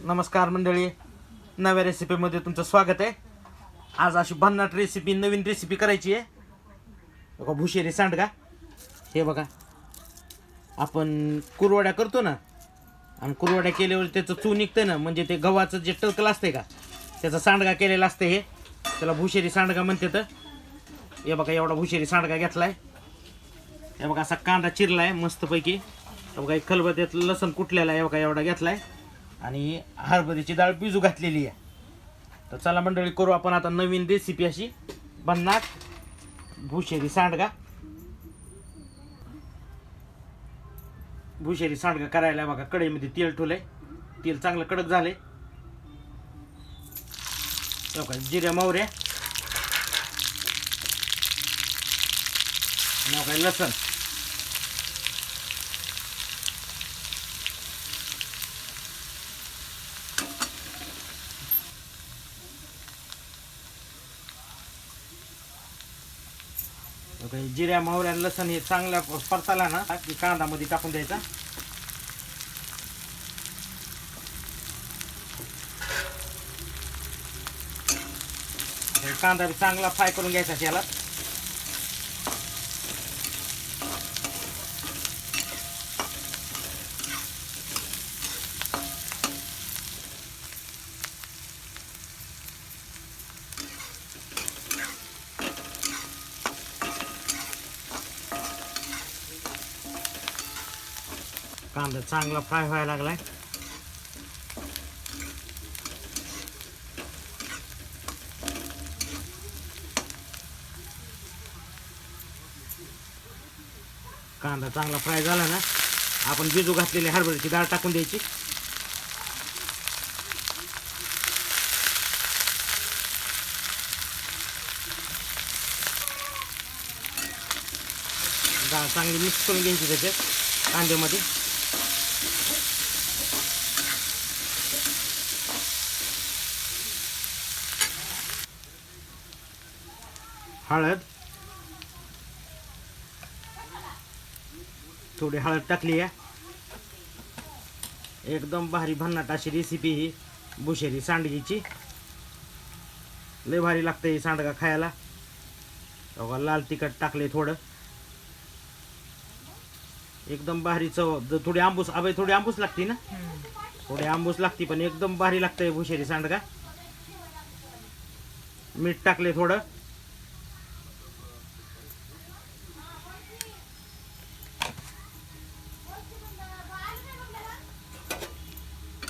नमस्कार मंडळी, नव्या रेसिपीमध्ये तुमचं स्वागत आहे. आज अशी भन्नाट रेसिपी, नवीन रेसिपी करायची आहे. बघा भुशेरी सांडगा. हे बघा, आपण कुरवड्या करतो ना, आणि कुरवड्या केल्यावर त्याचं चू निघतं ना, म्हणजे ते गव्हाचं जे टरकल असते का, त्याचा सांडगा केलेला असते. हे त्याला भुशेरी सांडगा म्हणते. तर हे बघा, एवढा भुशेरी सांडगा घेतलाय. हे बघा, असा कांदा चिरलाय मस्तपैकी. हे बघा, एक खलबत्यात लसूण कुटलेला आहे. हे बघा, एवढा घेतलाय. आणि हरभऱ्याची डाळ भिजू घातलेली आहे. तर चला मंडळी, करू आपण आता नवीन रेसिपी अशी भन्नाट भुशेरी सांडगा. भुशेरी सांडगा करायला बघा, कढईमध्ये तेल ठेवलंय. तेल चांगलं कडक झालंय. बघा, जिऱ्या मोहऱ्या आणि बघा लसण. जिऱ्या मोहऱ्या लसण हे चांगल्या परताला ना, कांदा मध्ये टाकून द्यायचा. कांदा बी चांगला फ्राय करून घ्यायचा त्याला. कांदा चांगला फ्राय व्हायला लागलाय. कांदा चांगला फ्राय झाला ना, आपण भिजू घातलेली हरभऱ्याची डाळ टाकून द्यायची. डाळ चांगली मिक्स करून घ्यायची त्याच्यात कांद्यामध्ये. हळद, थोडी हळद टाकली आहे. एकदम भारी भन्नाट अशी रेसिपी ही भुशेरी सांडगीची. लय भारी लागते ही सांडगा खायला. बघा, लाल तिखट टाकले थोडं. एकदम भारी चव. थोडी आंबूस, थोडी आंबूस लागते ना, थोडी आंबूस लागते, पण एकदम भारी लागतंय भुशेरी सांडगा. मीठ टाकले थोडं.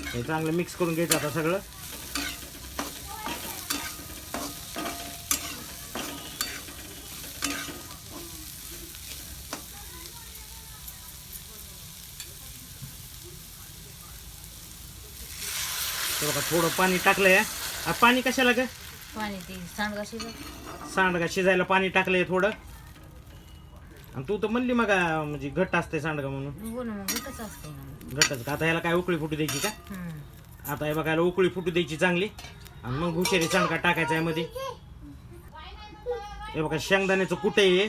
हे चांगलं मिक्स करून घ्यायचं आता सगळं. बघा, थोडं पाणी टाकलंय. पाणी कशाला ग? पाणी ते सांडगा शिजायला पाणी टाकलंय थोडं. आणि तू तर म्हणली मग म्हणजे घट्ट असते सांडगा म्हणून. घट्टच का? आता ह्याला काय उकळी फुटू द्यायची का? आता हे बघायला उकळी फुटू द्यायची चांगली, आणि मग भुशेरी सांडगा टाकायचा यामध्ये. हे बघा, शेंगदाण्याचं कूट आहे.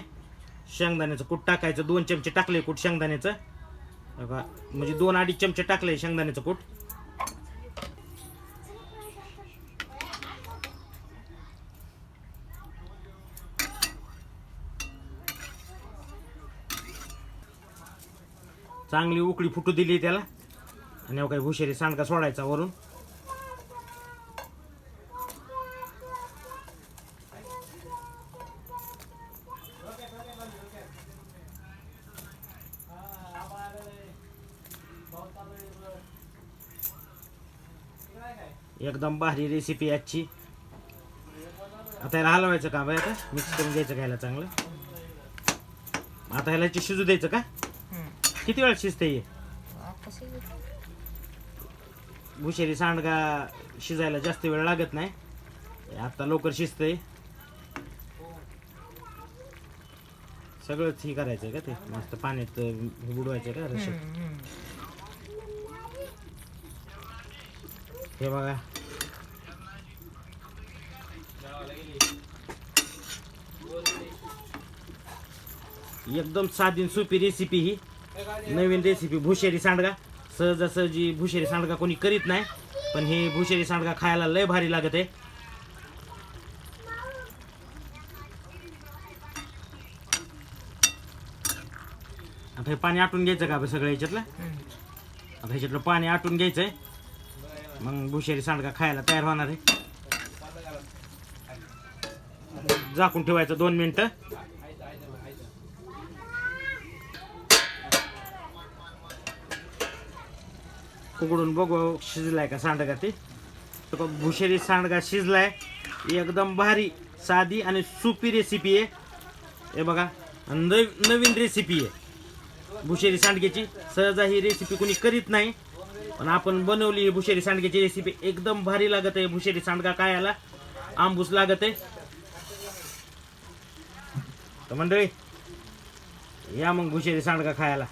शेंगदाण्याचं कूट टाकायचं. 2 चमचे टाकले कूट शेंगदाण्याचं. बघा, म्हणजे 2-2.5 चमचे टाकले शेंगदाण्याचं कूट. चांगली उकळी फुटू दिली त्याला, आणि काही भुशेरी सांडगा सोडायचा वरून. एकदम भारी रेसिपी आजची. आता याला हलवायचं का बाय? आता मिक्स करून घ्यायचं घ्यायला चांगलं. आता ह्याला शिजू द्यायचं का? किती वेळ शिजते हे? भुशेरी सांडगा शिजायला जास्त वेळ लागत नाही. आता लवकर शिजतंय. सगळंच हे करायचंय का? ते मस्त पाण्यात बुडवायचं का रशी? हे बघा, एकदम साधी सोपी रेसिपी ही. नवीन रेसिपी भुशेरी सांडगा. सहजासहजी भुशेरी सांडगा कोणी करीत नाही. पण ही भुशेरी सांडगा खायला लय भारी लागत आहे. आता हे पाणी आटून घ्यायचं का सगळं ह्याच्यातलं. आता ह्याच्यातलं पाणी आटून घ्यायचंय, मग भुशेरी सांडगा खायला तयार होणार आहे. झाकून ठेवायचं 2 मिनिटं. उघडून बघू शिजलाय का सांडगा. ते तर भुशेरी सांडगा शिजलाय एकदम भारी. साधी आणि सोपी रेसिपी आहे. हे बघा नवीन रेसिपी आहे भुशेरी सांडग्याची. सहजा ही रेसिपी कोणी करीत नाही, पण आपण बनवली ही भुशेरी सांडग्याची रेसिपी. एकदम भारी लागत आहे भुशेरी सांडगा खायला. आंबूस लागत आहे. तर मंडळी या मग भुशेरी सांडगा खायला.